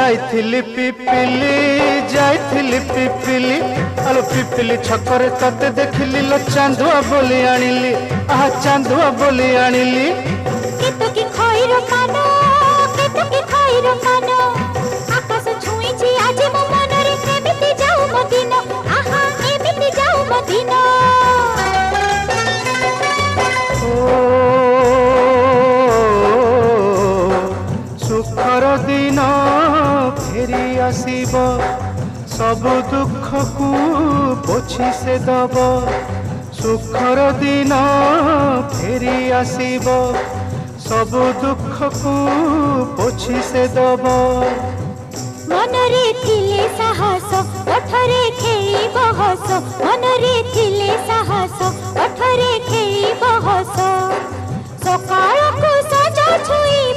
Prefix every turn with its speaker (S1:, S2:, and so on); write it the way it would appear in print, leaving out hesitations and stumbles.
S1: जाइथिली पिपिली जाइथिली पिपिली आलो पिपिली छकरे तते देखिली लो चांदुआ बोली आनिली आहा चांदुआ बोली आनिली
S2: केतो की खइरो कानो केतो की खइरो कानो आकाश छुईची आज मो मनरे एमिति जाऊ मो दिन आहा एमिति जाऊ मो दिन
S1: सुखर दिन फेरी आसीब सब दुख को पोछि से दब सुखर दिन फेरी आसीब सब दुख को पोछि से दब
S2: मनरे थिले साहस ओठरे खेई बहस मनरे थिले साहस ओठरे खेई बहस सकाळ को सजा छुई